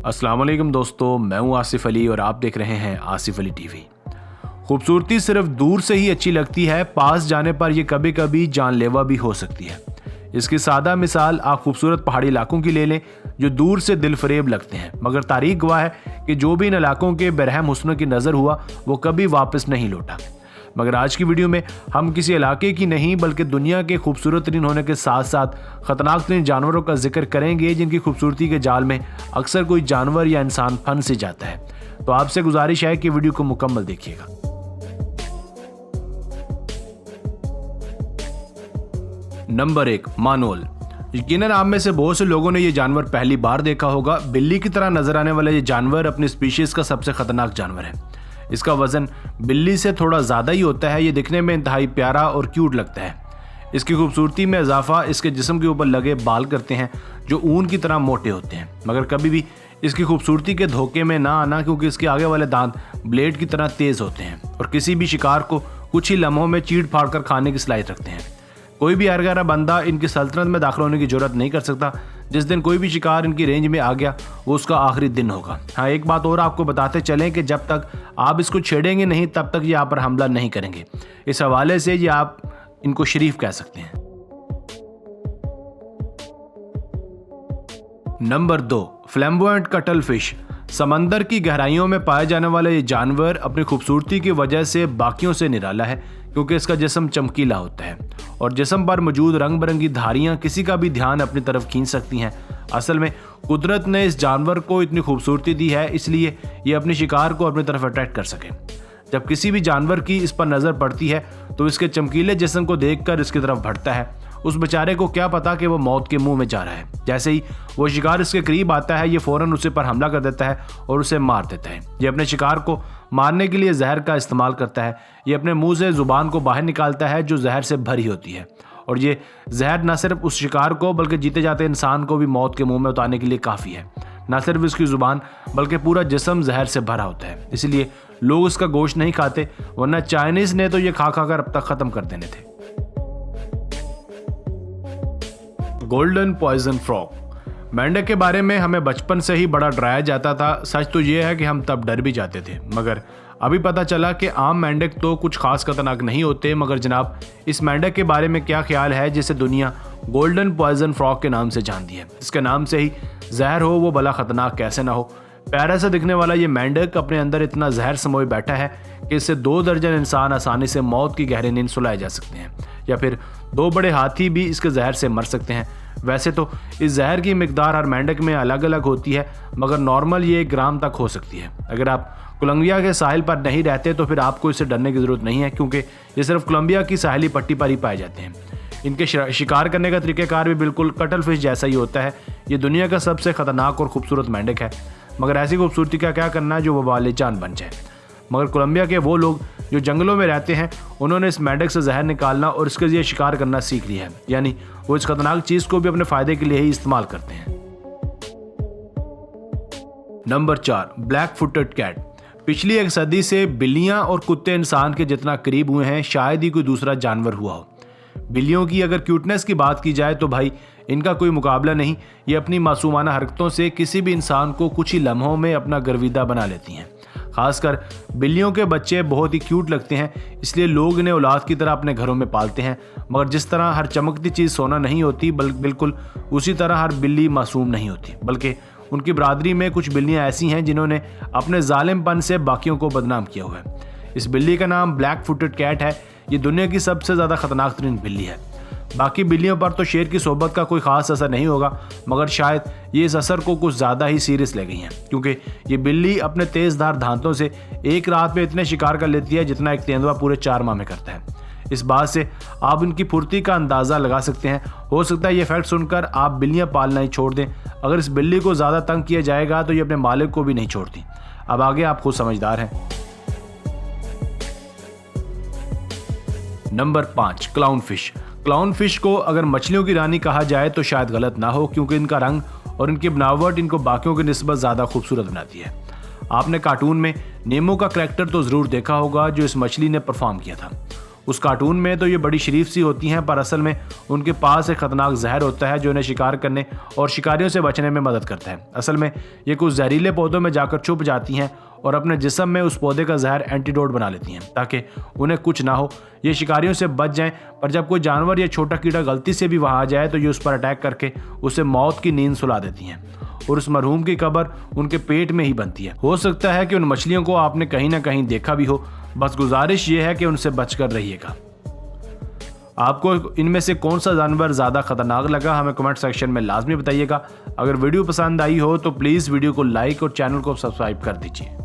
अस्सलाम वालेकुम दोस्तों, मैं हूं आसिफ अली और आप देख रहे हैं आसिफ अली टीवी। खूबसूरती सिर्फ दूर से ही अच्छी लगती है, पास जाने पर यह कभी कभी जानलेवा भी हो सकती है। इसकी सादा मिसाल आप खूबसूरत पहाड़ी इलाकों की ले लें जो दूर से दिल फरेब लगते हैं, मगर तारीख गवाह है कि जो भी इन इलाकों के बेरहम हुस्न की नज़र हुआ वो कभी वापस नहीं लौटा। मगर आज की वीडियो में हम किसी इलाके की नहीं बल्कि दुनिया के खूबसूरत तरीन होने के साथ साथ ख़तरनाक तरीन जानवरों का जिक्र करेंगे जिनकी खूबसूरती के जाल में अक्सर कोई जानवर या इंसान फंस ही जाता है। तो आपसे गुजारिश है कि वीडियो को मुकम्मल देखिएगा। नंबर 1, मानोल। यकीनन आप में से बहुत से लोगों ने ये जानवर पहली बार देखा होगा। बिल्ली की तरह नजर आने वाला ये जानवर अपनी स्पीशीज का सबसे खतरनाक जानवर है। इसका वजन बिल्ली से थोड़ा ज़्यादा ही होता है। ये दिखने में इंतहाई प्यारा और क्यूट लगता है। इसकी खूबसूरती में इजाफा इसके जिस्म के ऊपर लगे बाल करते हैं जो ऊन की तरह मोटे होते हैं, मगर कभी भी इसकी खूबसूरती के धोखे में ना आना, क्योंकि इसके आगे वाले दांत ब्लेड की तरह तेज़ होते हैं और किसी भी शिकार को कुछ ही लम्हों में चीड़ फाड़ कर खाने की सलाहियत रखते हैं। कोई भी अरगरा बंदा इनकी सल्तनत में दाखिल होने की जरूरत नहीं कर सकता। जिस दिन कोई भी शिकार इनकी रेंज में आ गया वो उसका आखिरी दिन होगा। हाँ, एक बात और आपको बताते चलें कि जब तक आप इसको छेड़ेंगे नहीं तब तक ये आप पर हमला नहीं करेंगे। इस हवाले से ये आप इनको शरीफ कह सकते हैं। Number 2, फ्लैम्बोयंट cuttle fish. समंदर की गहराइयों में पाया जाने वाला ये जानवर अपनी खूबसूरती की वजह से बाकियों से निराला है, क्योंकि इसका जिस्म चमकीला होता है और जिस्म पर मौजूद रंग बिरंगी धारियां किसी का भी ध्यान अपनी तरफ खींच सकती हैं। असल में कुदरत ने इस जानवर को इतनी खूबसूरती दी है इसलिए ये अपने शिकार को अपनी तरफ अट्रैक्ट कर सके। जब किसी भी जानवर की इस पर नज़र पड़ती है तो इसके चमकीले जिस्म को देखकर इसकी तरफ बढ़ता है। उस बेचारे को क्या पता कि वो मौत के मुंह में जा रहा है। जैसे ही वो शिकार इसके करीब आता है ये फौरन उसे पर हमला कर देता है और उसे मार देता है। ये अपने शिकार को मारने के लिए जहर का इस्तेमाल करता है। ये अपने मुंह से जुबान को बाहर निकालता है जो जहर से भरी होती है, और ये जहर न सिर्फ उस शिकार को बल्कि जीते जाते इंसान को भी मौत के मुंह में उतारने के लिए काफ़ी है। न सिर्फ इसकी जुबान बल्कि पूरा जिस्म जहर से भरा होता है, इसलिए लोग इसका गोश्त नहीं खाते, वरना चाइनीज़ ने तो ये खा खा कर अब तक ख़त्म कर देने थे। Golden poison frog. मेंढक के बारे में हमें बचपन से ही बड़ा डराया जाता था। सच तो ये है कि हम तब डर भी जाते थे, मगर अभी पता चला कि आम मेंढक तो कुछ खास खतरनाक नहीं होते। मगर जनाब, इस मेंढक के बारे में क्या ख्याल है जिसे दुनिया गोल्डन पॉइजन फ्रॉग के नाम से जानती है। इसके नाम से ही जहर हो वो भला खतरनाक कैसे ना हो। प्यारा सा दिखने वाला ये मेंढक अपने अंदर इतना जहर समोए बैठा है कि इससे 2 दर्जन इंसान आसानी से मौत की गहरी नींद सुलाए जा सकते हैं, या फिर 2 बड़े हाथी भी इसके जहर से मर सकते हैं। वैसे तो इस जहर की मिकदार हर मेंढक में अलग अलग होती है, मगर नॉर्मल ये 1 ग्राम तक हो सकती है। अगर आप कोलंबिया के साहिल पर नहीं रहते तो फिर आपको इससे डरने की ज़रूरत नहीं है, क्योंकि ये सिर्फ कोलंबिया की साहिली पट्टी पर ही पाए जाते हैं। इनके शिकार करने का तरीक़ाकार भी बिल्कुल कटल फिश जैसा ही होता है। ये दुनिया का सबसे ख़तरनाक और खूबसूरत मेंढक है, मगर ऐसी खूबसूरती का क्या करना है जो वबाल जान बन जाए। मगर कोलंबिया के वो लोग जो जंगलों में रहते हैं उन्होंने इस मेंढक से जहर निकालना और इसके लिए शिकार करना सीख लिया है, यानी वो इस खतरनाक चीज़ को भी अपने फ़ायदे के लिए ही इस्तेमाल करते हैं। Number 4, black footed cat. पिछली 1 सदी से बिल्लियां और कुत्ते इंसान के जितना करीब हुए हैं शायद ही कोई दूसरा जानवर हुआ हो। बिल्लियों की अगर क्यूटनेस की बात की जाए तो भाई इनका कोई मुकाबला नहीं। ये अपनी मासूमाना हरकतों से किसी भी इंसान को कुछ ही लम्हों में अपना गर्विदा बना लेती हैं। खासकर बिल्लियों के बच्चे बहुत ही क्यूट लगते हैं, इसलिए लोग इन्हें औलाद की तरह अपने घरों में पालते हैं। मगर जिस तरह हर चमकती चीज़ सोना नहीं होती, बिल्कुल उसी तरह हर बिल्ली मासूम नहीं होती, बल्कि उनकी बरादरी में कुछ बिल्लियां ऐसी हैं जिन्होंने अपने जालिमपन से बाकियों को बदनाम किया हुआ है। इस बिल्ली का नाम ब्लैक फुटेड कैट है। ये दुनिया की सबसे ज़्यादा ख़तरनाक तरीन बिल्ली है। बाकी बिल्लियों पर तो शेर की सोबत का कोई ख़ास असर नहीं होगा, मगर शायद ये इस असर को कुछ ज़्यादा ही सीरियस ले गई हैं, क्योंकि ये बिल्ली अपने तेज़धार दांतों से एक रात में इतने शिकार कर लेती है जितना एक तेंदुआ पूरे 4 माह में करता है। इस बात से आप इनकी फुर्ती का अंदाज़ा लगा सकते हैं। हो सकता है ये फैक्ट सुनकर आप बिल्लियाँ पालना ही छोड़ दें। अगर इस बिल्ली को ज़्यादा तंग किया जाएगा तो ये अपने मालिक को भी नहीं छोड़ती। अब आगे आप खुद समझदार हैं। Number 5, clown fish. Clown fish को अगर मछलियों की रानी कहा जाए तो शायद गलत ना हो, क्योंकि इनका रंग और इनकी बनावट इनको बाकियों की निस्बत ज़्यादा खूबसूरत बनाती है। आपने कार्टून में नेमो का करैक्टर तो ज़रूर देखा होगा जो इस मछली ने परफॉर्म किया था। उस कार्टून में तो ये बड़ी शरीफ सी होती हैं, पर असल में उनके पास एक खतरनाक जहर होता है जो इन्हें शिकार करने और शिकारियों से बचने में मदद करता है। असल में ये कुछ जहरीले पौधों में जाकर छुप जाती हैं और अपने जिस्म में उस पौधे का जहर एंटीडोट बना लेती हैं ताकि उन्हें कुछ ना हो, ये शिकारियों से बच जाएं। पर जब कोई जानवर या छोटा कीड़ा गलती से भी वहाँ आ जाए तो ये उस पर अटैक करके उसे मौत की नींद सुला देती हैं और उस मरहूम की कब्र उनके पेट में ही बनती है। हो सकता है कि उन मछलियों को आपने कहीं ना कहीं देखा भी हो, बस गुजारिश ये है कि उनसे बचकर रहिएगा। आपको इनमें से कौन सा जानवर ज़्यादा खतरनाक लगा हमें कमेंट सेक्शन में लाजमी बताइएगा। अगर वीडियो पसंद आई हो तो प्लीज़ वीडियो को लाइक और चैनल को सब्सक्राइब कर दीजिए।